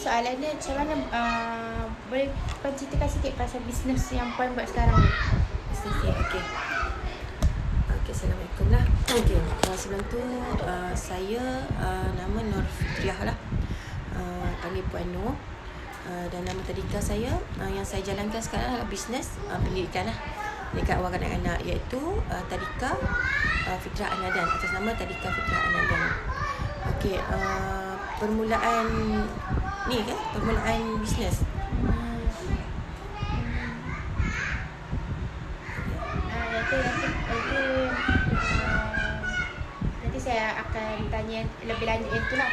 soalannya macam mana boleh Puan ceritakan sikit pasal bisnes yang Puan buat sekarang ni? Bisnes ni, okey. Assalamualaikum lah. Okey, sebelum tu saya nama Nur Fitriah lah. Panggil Puan Nur. Dan nama tadika saya yang saya jalankan sekarang adalah bisnes pendidikan lah dekat awal kanak-kanak, iaitu Tadika Fitrah Anadan, atas nama Tadika Fitrah Anadan. Okey, permulaan ni kan, permulaan bisnes. Nanti saya akan tanya lebih lanjut yang tu lah.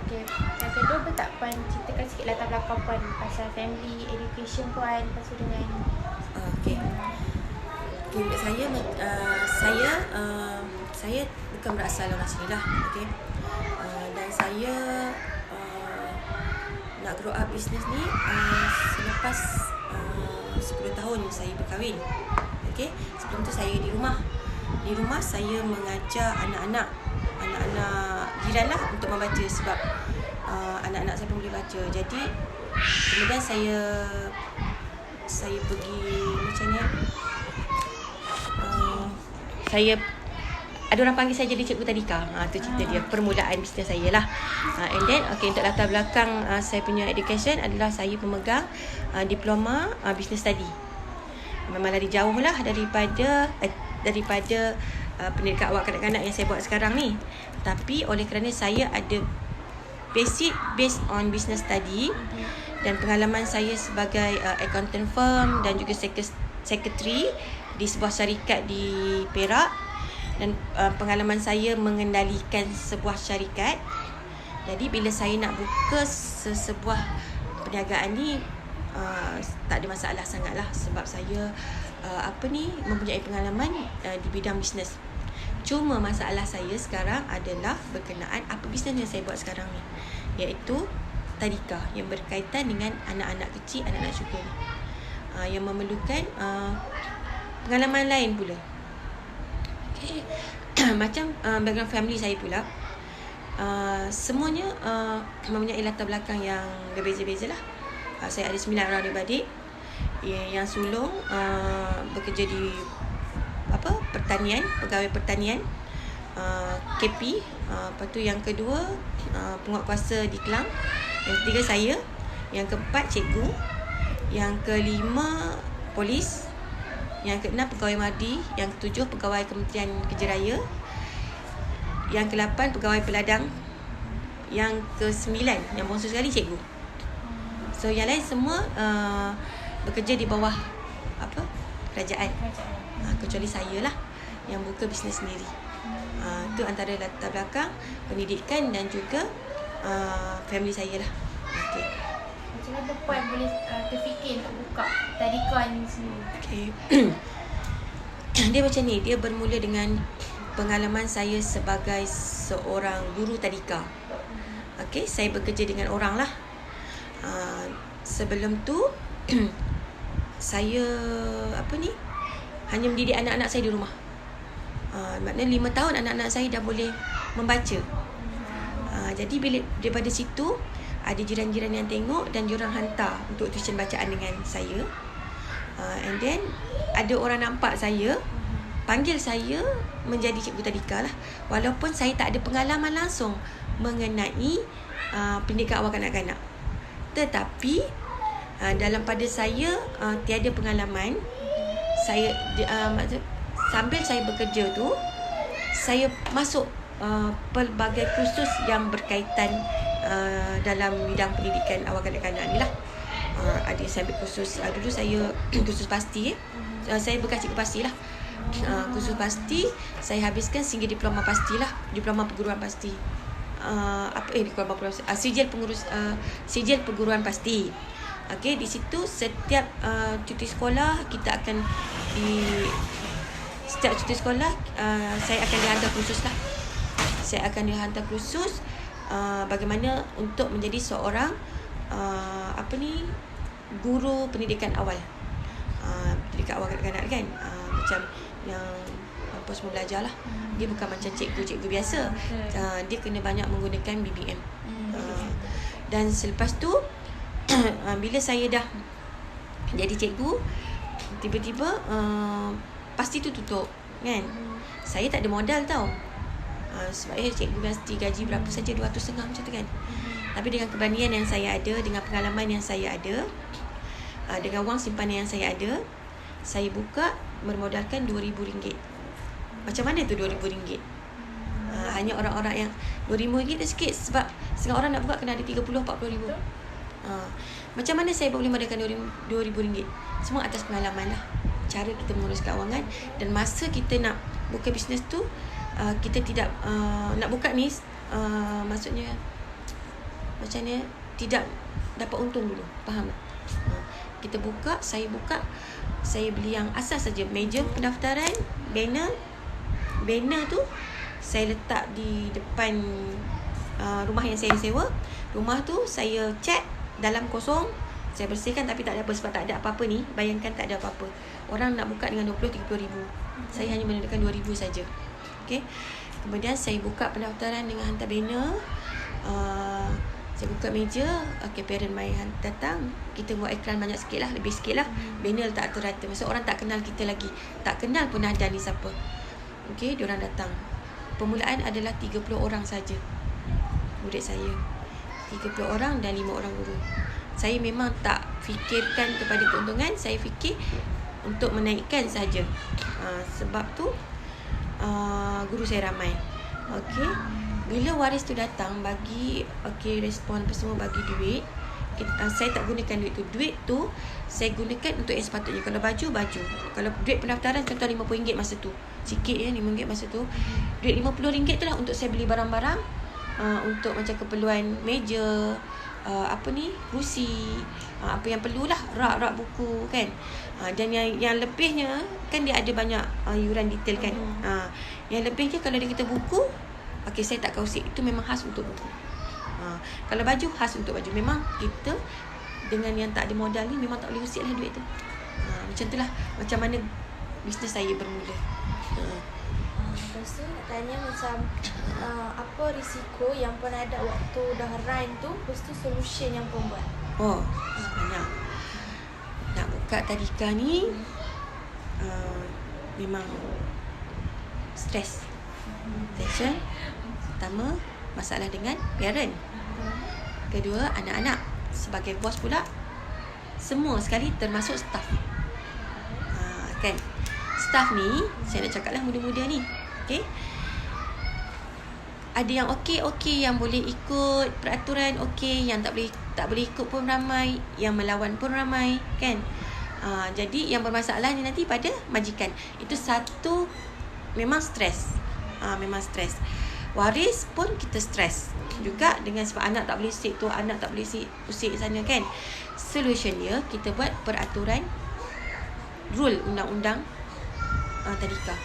Okey. Yang kedua, boleh tak Puan ceritakan sikit latar belakang Puan pasal family, education Puan, lepas tu dengan Okey, untuk saya bukan berasal orang sini lah. Okey. Dan saya nak grow up bisnes ni selepas 10 tahun saya berkahwin. Okey, sebelum tu saya di rumah. Di rumah saya mengajar anak-anak jiran lah untuk membaca, sebab anak-anak saya pun boleh baca. Jadi kemudian saya pergi macam ni. Saya ada orang panggil saya jadi cikgu tadika. Tu cerita dia, permulaan bisnes saya lah. And then untuk latar belakang saya punya education adalah saya pemegang diploma business study. Memang lari jauh lah daripada pendidikan awal kanak-kanak yang saya buat sekarang ni. Tapi oleh kerana saya ada basic based on business study dan pengalaman saya sebagai accountant firm dan juga secretary di sebuah syarikat di Perak, dan pengalaman saya mengendalikan sebuah syarikat. Jadi bila saya nak buka sebuah perniagaan ni, tak ada masalah sangat lah, sebab saya mempunyai pengalaman di bidang bisnes. Cuma masalah saya sekarang adalah berkenaan apa bisnes yang saya buat sekarang ni, iaitu tadika yang berkaitan dengan anak-anak kecil, anak-anak syukur ni, yang memerlukan pengalaman lain pula. Okay. Macam background family saya pula, semuanya mempunyai latar belakang yang berbeza-beza lah. Saya ada 9 orang adik-beradik yang sulung bekerja di pertanian, pegawai pertanian, KP. Lepas tu yang kedua penguatkuasa di Kelang. Yang ketiga saya. Yang keempat cikgu. Yang kelima polis. Yang keenam pegawai MADI. Yang ketujuh pegawai Kementerian Kerja Raya. Yang ke-8 pegawai peladang. Yang ke-9 yang bongsu sekali cikgu. So yang lain semua bekerja di bawah kerajaan. Kecuali saya lah yang buka bisnes sendiri. Itu antara latar belakang pendidikan dan juga family saya lah. Okay. Macam mana Puan boleh terfikir untuk buka tadika ni sendiri? Okay. Dia macam ni, dia bermula dengan pengalaman saya sebagai seorang guru tadika. Okay, saya bekerja dengan orang lah. Sebelum tu saya hanya mendidik anak-anak saya di rumah. Maknanya 5 tahun anak-anak saya dah boleh membaca. Jadi bila daripada situ ada jiran-jiran yang tengok dan diorang hantar untuk tuition bacaan dengan saya. And then ada orang nampak saya, panggil saya menjadi cikgu tadika lah. Walaupun saya tak ada pengalaman langsung mengenai pendidikan awal kanak-kanak, tetapi dalam pada saya tiada pengalaman. Saya sambil saya bekerja tu, saya masuk pelbagai kursus yang berkaitan dalam bidang pendidikan awal kanak-kanak ni lah. Ada saya ambil kursus, dulu saya kursus pasti. Saya bekas cikgu pasti lah. Kursus pasti saya habiskan sehingga diploma pasti lah, diploma perguruan pasti. Sijil perguruan pasti. Okey, di situ setiap cuti sekolah kita akan saya akan dihantar kursus lah. Saya akan dihantar kursus bagaimana untuk menjadi seorang guru pendidikan awal. Pendidikan awal kanak-kanak kan, macam yang semua belajar lah. Dia bukan macam cikgu-cikgu biasa. Dia kena banyak menggunakan BBM. Dan selepas tu bila saya dah jadi cikgu, tiba-tiba pasti tu tutup kan. Saya tak ada modal tau. Sebabnya cikgu mesti gaji berapa saja, 250 macam tu kan. Tapi dengan keberanian yang saya ada, dengan pengalaman yang saya ada, dengan wang simpanan yang saya ada, saya buka bermodalkan RM2,000. Macam mana tu RM2,000? Hanya orang-orang yang RM2,000 tu sikit. Sebab setengah orang nak buka kena ada RM30-40,000. Macam mana saya boleh modalkan RM2,000? Semua atas pengalaman lah. Cara kita mengurus kewangan. Dan masa kita nak buka bisnes tu, kita tidak nak buka ni, maksudnya macam ni, tidak dapat untung dulu. Faham tak? Kita buka, saya beli yang asas saja, meja pendaftaran, banner tu saya letak di depan rumah yang saya sewa. Rumah tu saya cat dalam kosong, saya bersihkan, tapi tak ada apa, sebab tak ada apa-apa ni. Bayangkan tak ada apa-apa, orang nak buka dengan 20-30 ribu, saya hanya menggunakan 2,000 saja. Okay. Kemudian saya buka pendaftaran dengan hantar banner. Saya buka meja. Okay, parent mai datang, kita buat iklan banyak sikit lah, lebih sikit lah. Banner letak rata-rata. Maksud orang tak kenal kita lagi, tak kenal pun ada ni siapa. Okay, diorang datang. Permulaan adalah 30 orang saja murid saya, 30 orang dan 5 orang guru. Saya memang tak fikirkan kepada keuntungan, saya fikir untuk menaikkan saja. Sebab tu guru saya ramai. Okey, bila waris tu datang bagi respon apa semua, bagi duit, saya tak gunakan duit tu. Duit tu saya gunakan untuk yang sepatutnya. Kalau baju, kalau duit pendaftaran contoh RM50 masa tu, sikit ya, RM5 masa tu. Duit RM50 tu lah untuk saya beli barang-barang, untuk macam keperluan meja, kerusi, apa yang perlulah, rak buku kan. Dan yang lebihnya kan dia ada banyak yuran detail kan. Yang lebihnya kalau dia kata buku, saya tak kausik, itu memang khas untuk buku. Kalau baju, khas untuk baju. Memang kita dengan yang tak ada modal ni memang tak boleh usik lah duit tu. Macam tu lah macam mana bisnes saya bermula. Lepas tu nak tanya macam apa risiko yang pernah ada waktu dah run tu, lepas tu solution yang pun buat? Banyak. Nak buka tadika ni memang stres. Tension. Pertama, masalah dengan parent. Kedua, anak-anak. Sebagai bos pula, semua sekali termasuk staff. Kan? Staff ni, saya nak cakap lah muda-muda ni. Okay? Ada yang okey, yang boleh ikut peraturan, okey, yang tak boleh ikut pun ramai, yang melawan pun ramai, kan? Jadi yang bermasalahnya nanti pada majikan. Itu satu, memang stres. Memang stres. Waris pun kita stres juga dengan sebab anak tak boleh usik tu, anak tak boleh usik sana kan. Solutionnya kita buat peraturan, rule undang-undang tadika,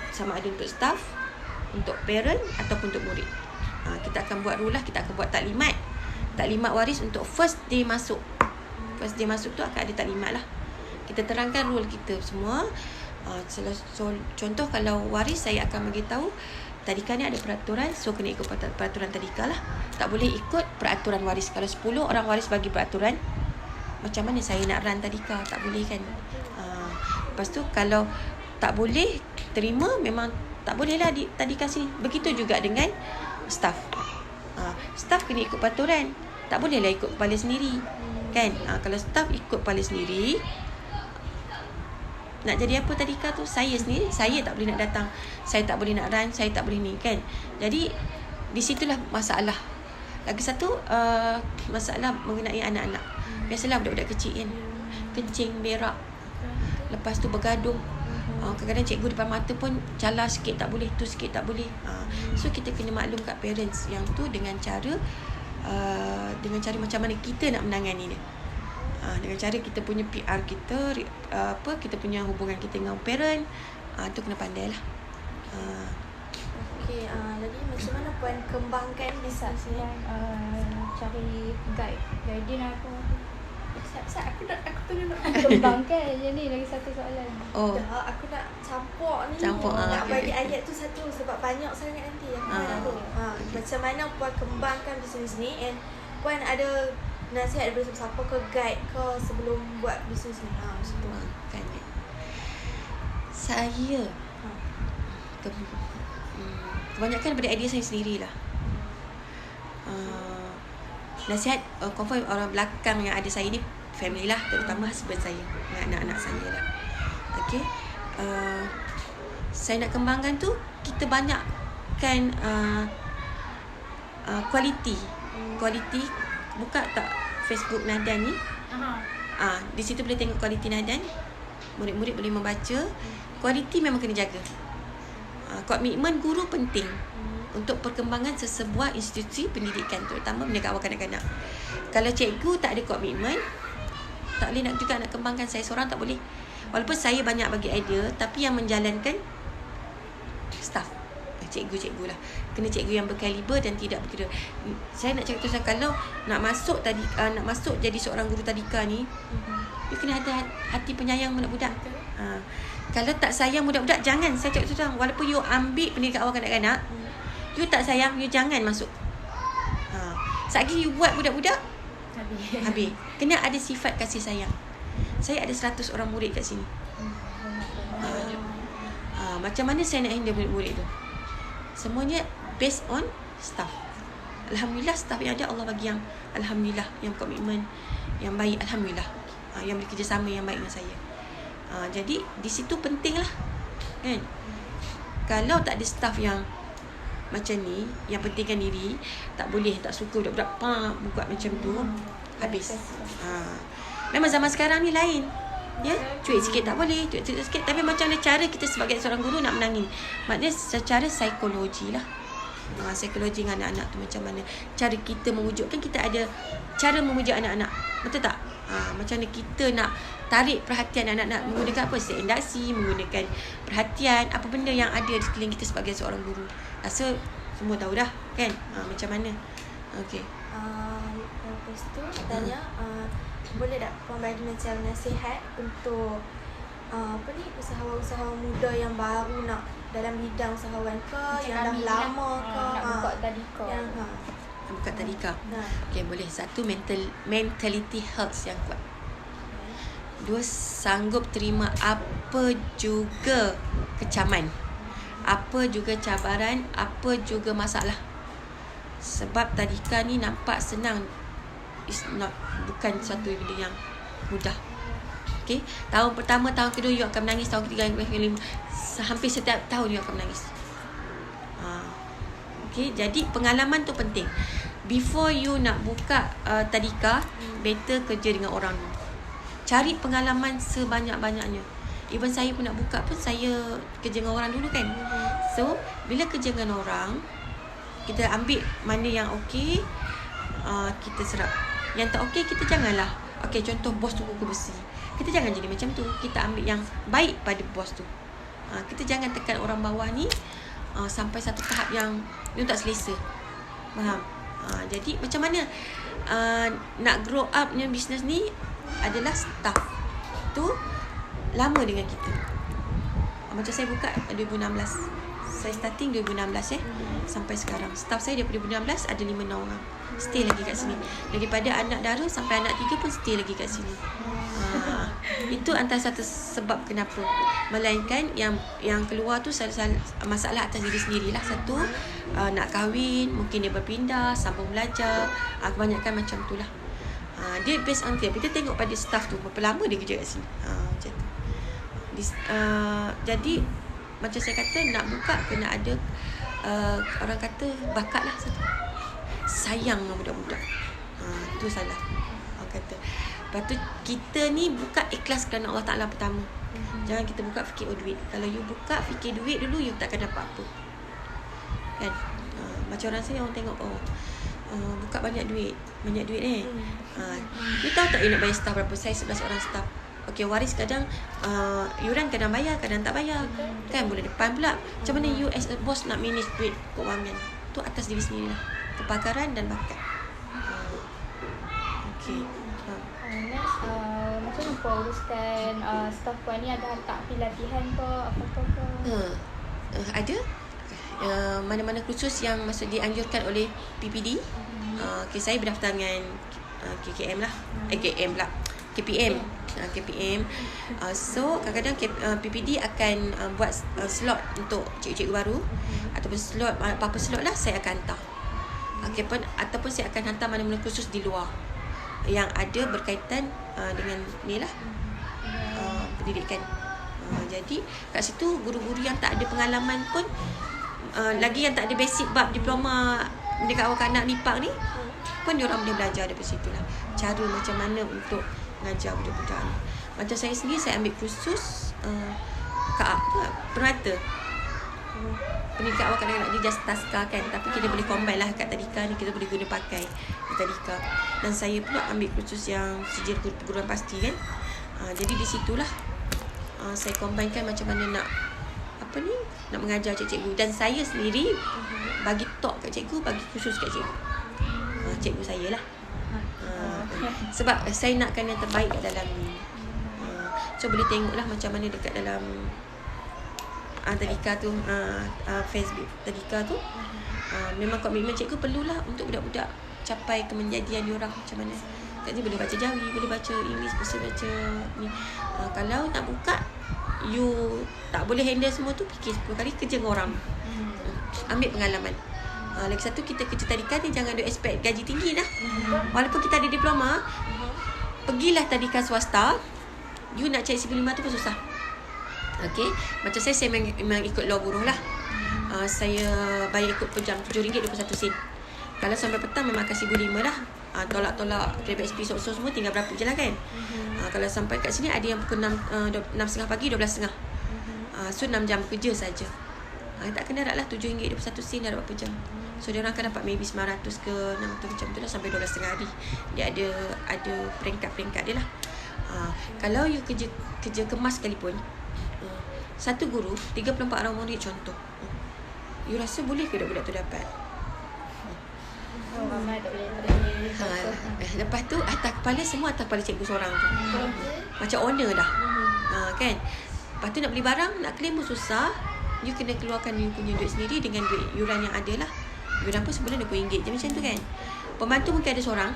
sama ada untuk staff, untuk parent ataupun untuk murid. Kita akan buat rule lah, kita akan buat taklimat waris untuk first day masuk. First day masuk tu akan ada taklimat lah. Kita terangkan rule kita semua. Contoh kalau waris, saya akan beritahu tadika ni ada peraturan, so kena ikut peraturan tadika lah. Tak boleh ikut peraturan waris. Kalau 10 orang waris bagi peraturan, macam mana saya nak run tadika? Tak boleh kan. Lepas tu kalau tak boleh terima, memang tak boleh lah tadika sini. Begitu juga dengan staff. Staff kena ikut peraturan, tak boleh lah ikut kepala sendiri kan. Kalau staff ikut kepala sendiri, nak jadi apa tadika tu? Saya sendiri, saya tak boleh nak datang, saya tak boleh nak run, saya tak boleh ni kan. Jadi di situlah masalah. Lagi satu masalah mengenai anak-anak. Biasalah budak-budak kecil kan, kencing, berak, lepas tu bergaduh. Kadang-kadang cikgu depan mata pun calar sikit tak boleh, tu sikit tak boleh. So kita kena maklum kat parents yang tu dengan cara macam mana kita nak menangani dia. Dengan cara kita punya PR kita, kita punya hubungan kita dengan parent, tu kena pandai lah. Okay, jadi macam mana puan kembangkan bisnes ni? Cari guide aku. Aku tengah nak kembangkan je ni, lagi satu soalan. Aku nak campur ni. Nak bagi ayat tu satu sebab banyak sangat nanti yang nak tahu. Macam mana puan kembangkan bisnes ni, and Puan ada nasihat daripada siapa ke guide ke sebelum buat bisnes ni? Macam tu. Kan. Saya kebanyakan daripada idea saya sendirilah. Nasihat confirm orang belakang yang ada saya ni family lah, terutama husband saya dan anak-anak saya lah. Okay. Saya nak kembangkan tu, kita banyakkan kualiti. Buka tak Facebook Nadan ni. Di situ boleh tengok kualiti Nadan. Murid-murid boleh membaca. Kualiti memang kena jaga. Komitmen guru penting untuk perkembangan sesebuah institusi pendidikan, terutama menjaga awal kanak-kanak. Kalau cikgu tak ada komitmen, tak boleh nak juga nak kembangkan. Saya seorang tak boleh. Walaupun saya banyak bagi idea, tapi yang menjalankan staff, cikgu-cikgu lah. Kena cikgu yang berkaliber dan tidak berkira. Saya nak cakap terus, kalau nak masuk jadi seorang guru tadika ni, you kena ada hati penyayang budak-budak. Kalau tak sayang budak-budak, jangan. Saya cakap terus, walaupun you ambil pendidikan awal kanak-kanak, you tak sayang, you jangan masuk. Selagi you buat budak-budak, habis. Kena ada sifat kasih sayang. Saya ada 100 orang murid kat sini. Macam mana saya nak handle murid-murid tu? Semuanya based on staff. Alhamdulillah, staff yang ada Allah bagi yang alhamdulillah, yang komitmen yang baik, alhamdulillah. Yang bekerjasama yang baik dengan saya. Jadi di situ penting lah, kan? Kalau tak ada staff yang macam ni, yang pentingkan diri, tak boleh, tak suka budak-budak buat macam tu, habis. Memang zaman sekarang ni lain. Ya, cuit sikit tak boleh, cuit sikit. Tapi macam mana cara kita sebagai seorang guru nak menangin? Maknanya secara psikologi lah. Psikologi dengan anak-anak tu macam mana cara kita mewujudkan. Kita ada cara memujuk anak-anak, betul tak? Macam mana kita nak tarik perhatian anak-anak, menggunakan apa? Induksi, menggunakan perhatian, apa benda yang ada di sekeliling kita sebagai seorang guru. Rasa semua tahu dah, kan? Macam mana? Okay. Lepas tu tanya, boleh tak Puan bagi macam nasihat untuk usahawan-usahawan muda yang baru nak dalam bidang usahawan ke, macam yang dah lama ke, nak buka tadika, buka tadika. Okay, boleh. Satu, mentality health yang kuat. Dua, sanggup terima apa juga kecaman, apa juga cabaran, apa juga masalah. Sebab tadika ni nampak senang, bukan satu benda yang mudah. Okay, tahun pertama, tahun kedua you akan menangis, tahun ketiga, tahun kelima, hampir setiap tahun you akan menangis. Okay, jadi pengalaman tu penting. Before you nak buka tadika, better kerja dengan orang dulu. Cari pengalaman sebanyak-banyaknya. Even saya pun nak buka pun, saya kerja dengan orang dulu, kan. So bila kerja dengan orang, kita ambil mana yang okey, kita serap. Yang tak okey, kita janganlah. Okey, contoh bos tu kuku besi, kita jangan jadi macam tu. Kita ambil yang baik pada bos tu. Kita jangan tekan orang bawah ni sampai satu tahap yang dia tak selesa. Faham? Jadi macam mana nak grow upnya bisnes ni adalah staff tu lama dengan kita. Macam saya buka 2016. Saya starting 2016 sampai sekarang. Staff saya daripada 2016 ada 5-6 orang. Stay lagi kat sini. Daripada anak dara sampai anak 3 pun stay lagi kat sini. Itu antara satu sebab kenapa. Melainkan yang keluar tu masalah atas diri sendirilah. Satu, nak kahwin, mungkin dia berpindah, sambung belajar, kebanyakan macam tu lah. Dia based on kita tengok pada staff tu berapa lama dia kerja kat sini. Macam tu. Jadi macam saya kata, nak buka kena ada orang kata bakat lah satu. Sayang dengan budak-budak. Tu salah orang kata. Lepas tu kita ni buka ikhlas kerana Allah Ta'ala pertama. Jangan kita buka fikir duit. Kalau you buka fikir duit dulu, you takkan dapat apa, kan? Macam orang saya, orang tengok buka banyak duit you tahu tak you nak bayar staff berapa? Saya 11 orang staff. Okay, waris kadang yuran kadang bayar, kadang tak bayar, kan? Bulan depan pula. Macam mana you as a boss nak manage duit keuangan? Tu atas diri sendiri lah, kepakaran dan bakat. Okay. Next, macam mana Puan uruskan staff Puan ni? Ada tak pelatihan ke apa-apa ke? Ada mana-mana khusus yang maksud dianjurkan oleh PPD. Okay, saya berdaftar dengan KKM lah. KKM pula. KPM. KPM. So kadang-kadang PPD akan buat slot untuk cikgu-cikgu baru ataupun slot apa-apa slot lah saya akan hantar. Okay, ataupun saya akan hantar mana-mana kursus di luar yang ada berkaitan dengan ni lah pendidikan. Jadi kat situ guru-guru yang tak ada pengalaman pun lagi yang tak ada basic bab diploma pendidikan awal kanak MIPAK ni pun diorang boleh belajar daripada situ lah cara macam mana untuk mengajar budak-budak ni. Macam saya sendiri, saya ambil kursus permata pendidikan awal kanak-kanak dia just taska kan, tapi kita boleh combine lah kat tadika ni, kita boleh guna pakai di tadika. Dan saya pula ambil kursus yang sijil perguruan pasti kan. Jadi di situlah saya combinekan macam mana nak mengajar cikgu. Dan saya sendiri bagi talk kat cikgu, bagi kursus kat cikgu. Cikgu saya lah. Sebab saya nakkan yang terbaik kat dalam ni. So boleh tengoklah macam mana dekat dalam tadika tu, Facebook tadika tu. Memang komitmen cikgu perlulah untuk budak-budak capai kemenjadian diorang macam mana. Kat ni boleh baca Jawi, boleh baca English, boleh baca ni. Kalau nak buka, you tak boleh handle semua tu, fikir 10 kali, kerja dengan orang. Ambil pengalaman. Lagi satu, kita kerja tadika ni jangan ada expect gaji tinggi lah. Walaupun kita ada diploma, pergilah tadika swasta, you nak cari 1,500 tu pun susah. Okay, macam saya memang ikut law buruh lah. Saya bayar ikut per jam RM7.21. Kalau sampai petang memang kasih RM1,500 lah. Tolak-tolak PSP sok-sok semua tinggal berapa je lah kan. Kalau sampai kat sini ada yang pukul 6.30 pagi, 12.30. So 6 jam kerja saja. Tak kena rak lah RM7.21 dah berapa jam. So dia orang akan dapat maybe 900 ke 600 macam tu lah sampai 12.30 hari. Dia ada peringkat-peringkat dia lah. Kalau you kerja kemas sekalipun, satu guru 34 orang murid contoh, you rasa boleh ke budak-budak tu dapat? Ramai tak boleh. Lepas tu atas kepala semua atas kepala cikgu seorang tu. Macam owner dah. Kan? Lepas tu nak beli barang, nak claim pun susah. You kena keluarkan you punya duit sendiri dengan duit yuran yang ada lah. Yuran pun sebulan RM20 je macam tu kan. Pembantu mungkin ada seorang,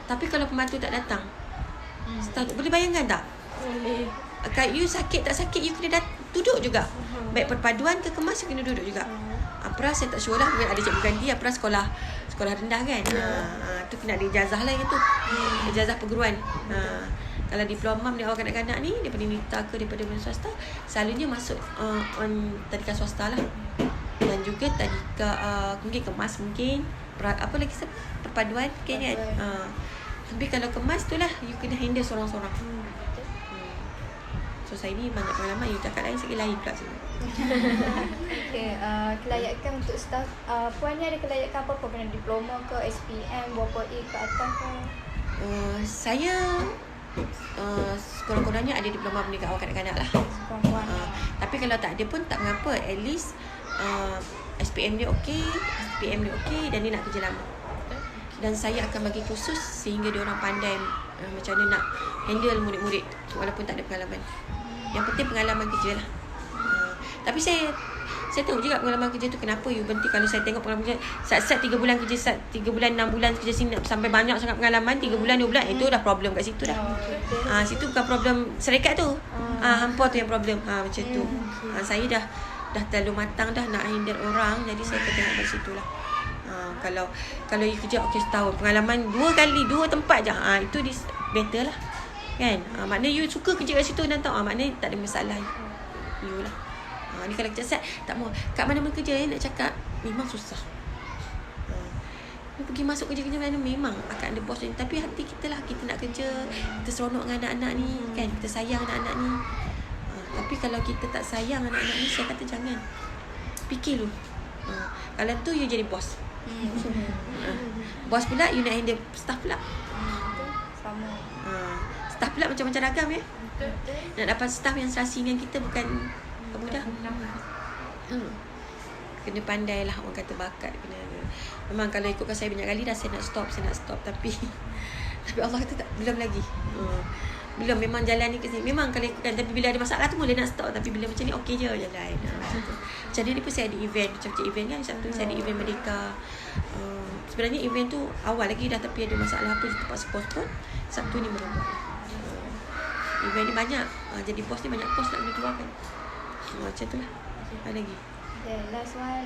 tapi kalau pembantu tak datang, boleh bayangkan tak? Boleh. Kalau you sakit tak sakit, you kena duduk juga. Baik perpaduan ke kemas, you kena duduk juga. Pras saya tak sure lah, mungkin ada cikgu ganti. Pras sekolah rendah kan. Tu kena ada ijazah lah yang tu. Ijazah perguruan. Kalau diploma di awal kanak-kanak ni daripada NITA ke daripada swasta, selalunya masuk on tadika swasta lah. Dan juga tadika mungkin kemas, mungkin apa lagi perpaduan kan. Tapi kalau kemas tu lah you kena handle seorang-seorang. So saya ni banyak pengalaman, you cakap lain sikit lain pula semua. Okay, kelayakan untuk staff, Puan ni ada kelayakan apa-apa? Kena diploma ke, SPM, berapa A ke atas ke? Saya sekurang-kurangnya ada diploma pendidikan awal kanak-kanak lah. Tapi kalau tak ada pun tak mengapa. At least SPM dia okey, SPM dia okey dan dia nak kerja lama. Dan saya akan bagi kursus sehingga dia orang pandai macam mana nak handle murid-murid walaupun tak ada pengalaman. Yang penting pengalaman kerja lah. Tapi saya tengok juga pengalaman kerja tu kenapa you berhenti. Kalau saya tengok pengalaman kerja sat 3 bulan kerja, 3 bulan 6 bulan kerja sini sampai banyak sangat pengalaman, 3 bulan 2 bulan, itu dah problem kat situ dah. Situ bukan problem syarikat tu. Hampa tu yang problem. Macam tu. Saya dah terlalu matang dah nak handle orang, jadi saya akan tengok kat situ lah. Kalau you kerja setahun, pengalaman 2 tempat je, itu better lah kan. Maknanya you suka kerja kat situ dan tahu, maknanya tak ada masalah you lah. Ni kalau kerja set tak mau kat mana-mana kerja nak cakap memang susah. Pergi masuk kerja-kerja mana memang akan ada bos ni, tapi hati kita lah, kita nak kerja, kita seronok dengan anak-anak ni kan, kita sayang anak-anak ni. Tapi kalau kita tak sayang anak-anak ni, saya kata jangan. Fikir dulu. Kalau tu you jadi bos. Bos pula you nak handle staff pula. Sama. Staff pula macam-macam ragam ya. Nak dapat staff yang serasi dengan kita bukan mudah. Kena pandai lah, orang kata bakat kena. Memang kalau ikutkan saya banyak kali dah saya nak stop tapi Allah kata tak, belum lagi. Belum, memang jalan ni ke sini. Memang kalau ikutkan, tapi bila ada masalah tu mula nak stop. Tapi bila macam ni okey je jalan. Macam tu. Macam ni pun saya ada event. Macam event kan, Sabtu saya ada event Merdeka. Sebenarnya event tu awal lagi dah, tapi ada masalah apa, terpaksa postpone. Sabtu ni baru buat. Event ni banyak. Jadi bos ni banyak post nak kena keluarkan. Macam tu lah. Ada lagi. Okay, last one.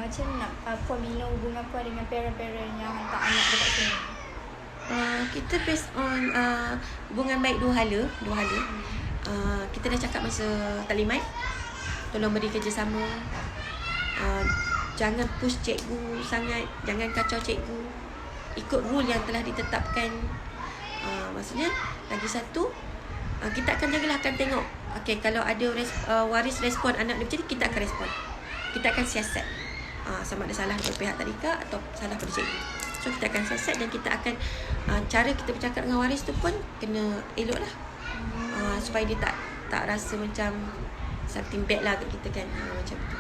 Macam nak bina hubungan puan dengan parent-parent yang hantar anak dekat sini? Kita based on hubungan baik dua hala. Kita dah cakap masa taklimat, tolong beri kerjasama. Jangan push cikgu sangat, jangan kacau cikgu, ikut rule yang telah ditetapkan. Maksudnya lagi satu, kita akan akan tengok. Okay, kalau ada waris respon anak dia macam ni, kita akan respon. Kita akan siasat sama ada salah pada pihak tadika atau salah pada cikgu. So kita akan siasat dan kita akan cara kita bercakap dengan waris tu pun kena elok lah, supaya dia tak rasa macam something bad lah kat kita kan, macam tu.